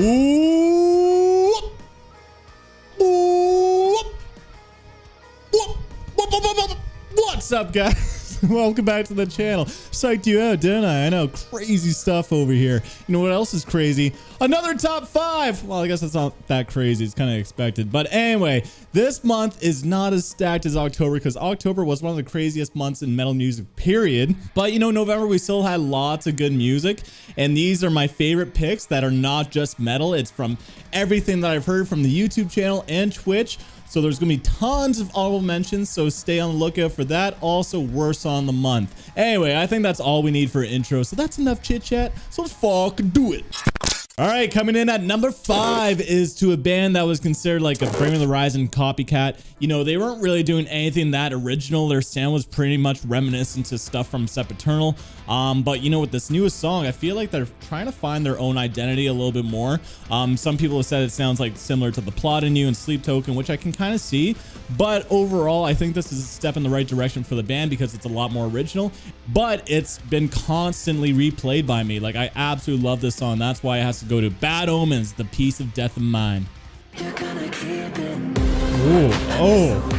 Ooh. Ooh. What's up, guys? Welcome back to the channel. Psyched you out, didn't I? I know, crazy stuff over here. You know what else is crazy? Another top 5. Well, I guess that's not that crazy. It's kind of expected. But anyway, this month is not as stacked as October because October was one of the craziest months in metal music, period. But you know, November, we still had lots of good music. And these are my favorite picks that are not just metal. It's from everything that I've heard from the YouTube channel and Twitch. So there's gonna be tons of honorable mentions, so stay on the lookout for that. Also, worst song of the month. Anyway, I think that's all we need for intro, so that's enough chit chat. So let's fucking do it. All right, coming in at number 5 is to a band that was considered like a Bring Me the Horizon copycat. You know, they weren't really doing anything that original. Their sound was pretty much reminiscent to stuff from Sempiternal. But you know, with this newest song, I feel like they're trying to find their own identity a little bit more. Some people have said it sounds like similar to The Plot in You and Sleep Token, which I can kind of see. But overall, I think this is a step in the right direction for the band because it's a lot more original. But it's been constantly replayed by me. Like, I absolutely love this song. That's why it has to go to Bad Omens, The Piece of Death of Mine. Ooh, oh.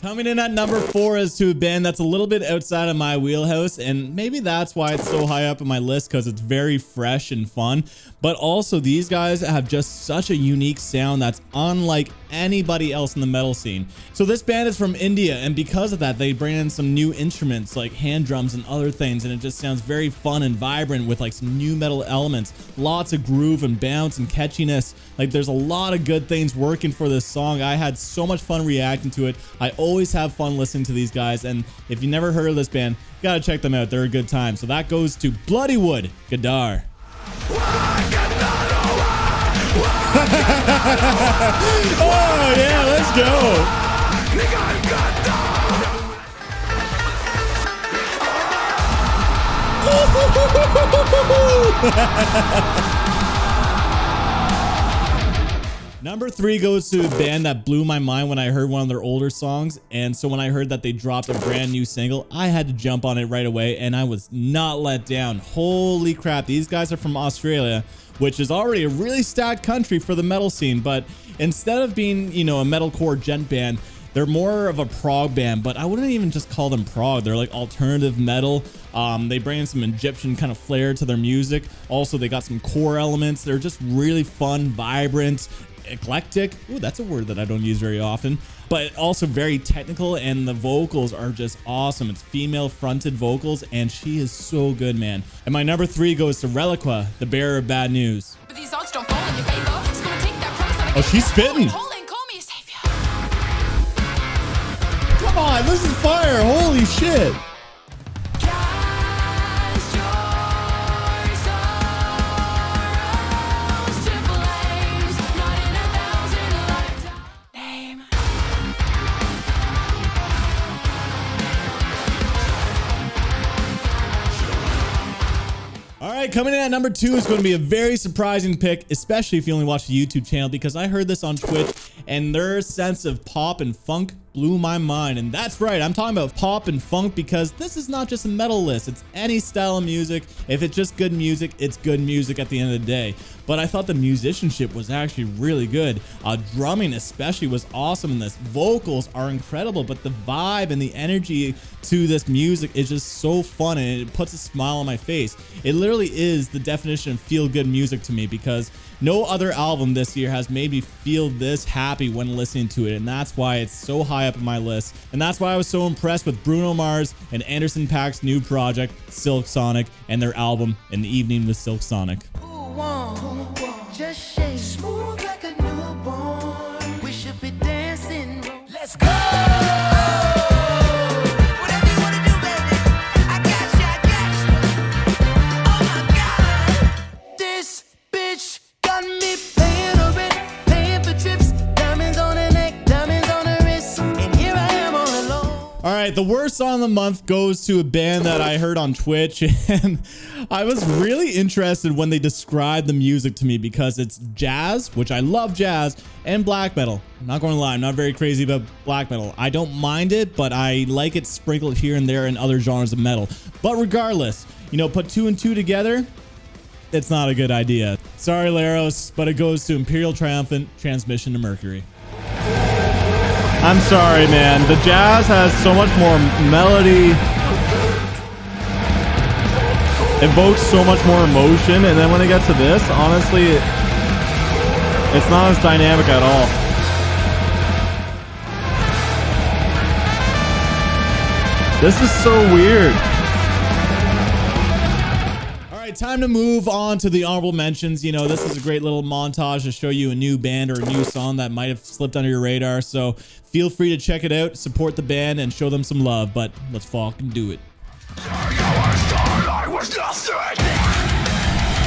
Coming in at number 4 is to a band that's a little bit outside of my wheelhouse, and maybe that's why it's so high up in my list, because it's very fresh and fun. But also, these guys have just such a unique sound that's unlike anybody else in the metal scene. So this band is from India, and because of that, they bring in some new instruments like hand drums and other things, and it just sounds very fun and vibrant with like some new metal elements, lots of groove and bounce and catchiness. Like, there's a lot of good things working for this song. I had so much fun reacting to it. I always have fun listening to these guys, and if you never heard of this band, you gotta check them out. They're a good time. So that goes to Bloodywood, Gadar. Oh yeah, let's go. Number 3 goes to a band that blew my mind when I heard one of their older songs. And so when I heard that they dropped a brand new single, I had to jump on it right away, and I was not let down. Holy crap, these guys are from Australia, which is already a really stacked country for the metal scene. But instead of being, you know, a metalcore gent band, they're more of a prog band, but I wouldn't even just call them prog. They're like alternative metal. They bring in some Egyptian kind of flair to their music. Also, they got some core elements. They're just really fun, vibrant, eclectic. Ooh, that's a word that I don't use very often, but also very technical, and the vocals are just awesome. It's female fronted vocals, and she is so good, man. And my number 3 goes to Reliqua, the bearer of bad news. Oh, she's spitting. Come on, this is fire. Holy shit. All right, coming in at number 2 is going to be a very surprising pick, especially if you only watch the YouTube channel, because I heard this on Twitch and their sense of pop and funk blew my mind. And that's right, I'm talking about pop and funk, because this is not just a metal list. It's any style of music. If it's just good music, it's good music at the end of the day. But I thought the musicianship was actually really good. Drumming especially was awesome in this. Vocals are incredible, but the vibe and the energy to this music is just so fun, and it puts a smile on my face. It literally is the definition of feel-good music to me, because no other album this year has made me feel this happy when listening to it, and that's why it's so high up in my list. And that's why I was so impressed with Bruno Mars and Anderson .Paak's new project, Silk Sonic, and their album, An Evening with Silk Sonic. Just shake smooth like a newborn. We should be dancing. Let's go. Whatever you wanna do, baby. I got you. Oh my God. This bitch got me paying her rent, paying for trips, diamonds on her neck, diamonds on her wrist, and here I am all alone. All right, right, the worst song of the month goes to a band that I heard on Twitch, and I was really interested when they described the music to me because it's jazz, which I love jazz, and black metal. I'm not going to lie, I'm not very crazy about black metal. I don't mind it, but I like it sprinkled here and there in other genres of metal. But regardless, you know, put 2 and 2 together, it's not a good idea. Sorry, Laros, but it goes to Imperial Triumphant Transmission to Mercury. I'm sorry, man. The jazz has so much more melody, evokes so much more emotion, and then when it gets to this, honestly, it's not as dynamic at all. This is so weird. Time to move on to the honorable mentions. You know, this is a great little montage to show you a new band or a new song that might have slipped under your radar. So feel free to check it out, support the band, and show them some love. But let's fucking do it.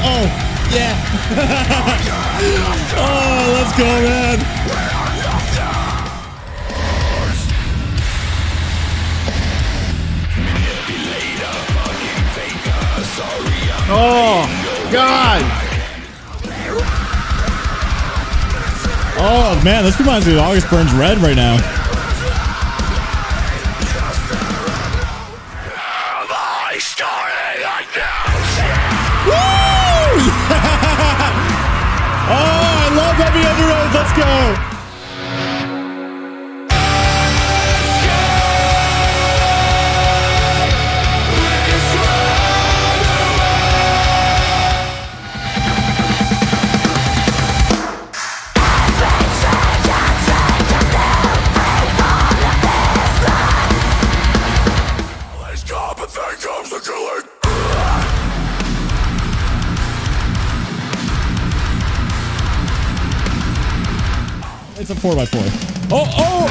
Oh, yeah. Oh, let's go, man. Oh, God. Oh, man, this reminds me of August Burns Red right now. Woo! Oh, I love Heavy Under Oath. Let's go. It's a 4x4. Oh, oh,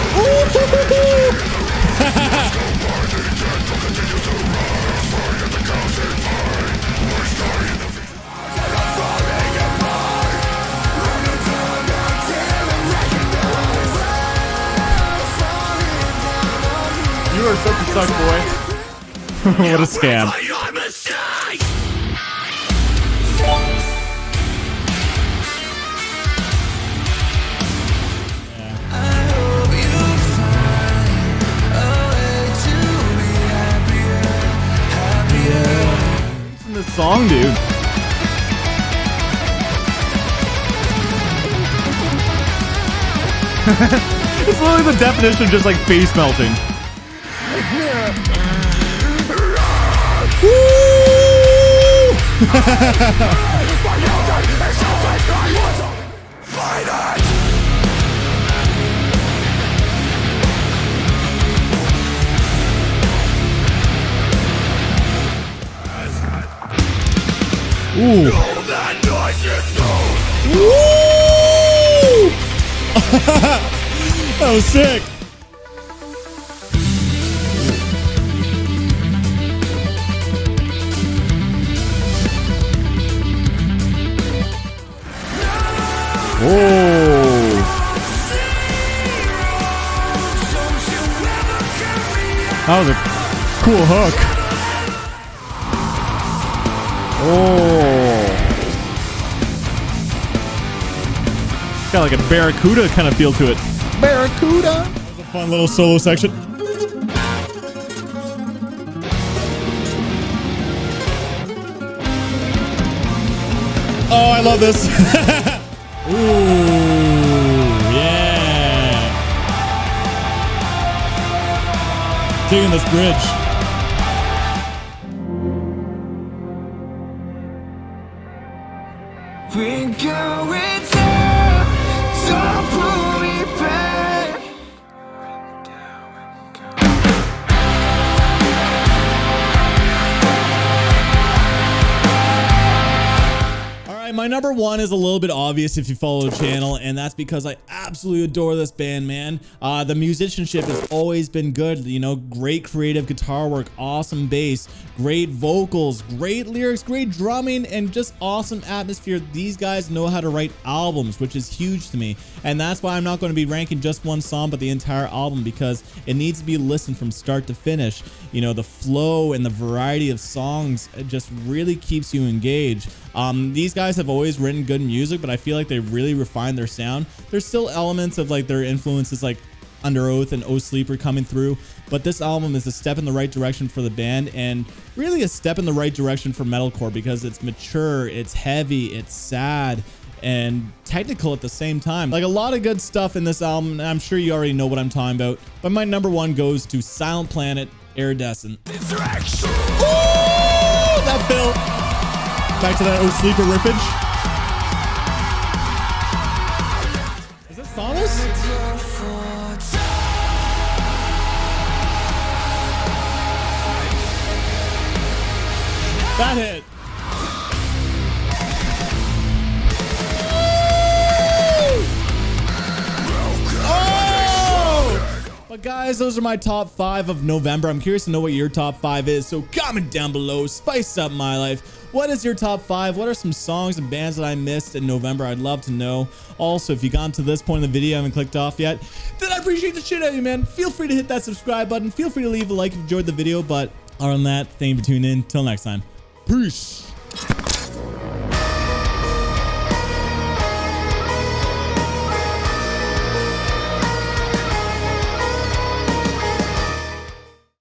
You are such a suck boy. What a scam. This song, dude. It's literally the definition of just like face melting. Ooh. Woo! That was sick. Oh. That was a cool hook. Oh. Got like a Barracuda kind of feel to it. Barracuda. That was a fun little solo section. Oh, I love this. Ooh, yeah. Digging this bridge. my number one is a little bit obvious if you follow the channel, and that's because I absolutely adore this band, man. The musicianship has always been good, you know, great creative guitar work, awesome bass, great vocals, great lyrics, great drumming, and just awesome atmosphere. These guys know how to write albums, which is huge to me, and that's why I'm not going to be ranking just one song but the entire album, because it needs to be listened from start to finish. You know, the flow and the variety of songs just really keeps you engaged. These guys have always written good music, but I feel like they really refined their sound. There's still elements of like their influences like Under Oath and Oh Sleeper coming through, but this album is a step in the right direction for the band, and really a step in the right direction for metalcore, because it's mature, it's heavy, it's sad, and technical at the same time. Like a lot of good stuff in this album, and I'm sure you already know what I'm talking about, but my number one goes to Silent Planet, Iridescent. Ooh, that built. Back to that Oh Sleeper riffage. Is this Thomas? That hit. But guys, those are my top 5 of November. I'm curious to know what your top 5 is, so comment down below, spice up my life. What is your top 5? What are some songs and bands that I missed in November? I'd love to know. Also, if you got to this point in the video and haven't clicked off yet, then I appreciate the shit out of you, man. Feel free to hit that subscribe button. Feel free to leave a like if you enjoyed the video. But other than that, thank you for tuning in. Till next time. Peace.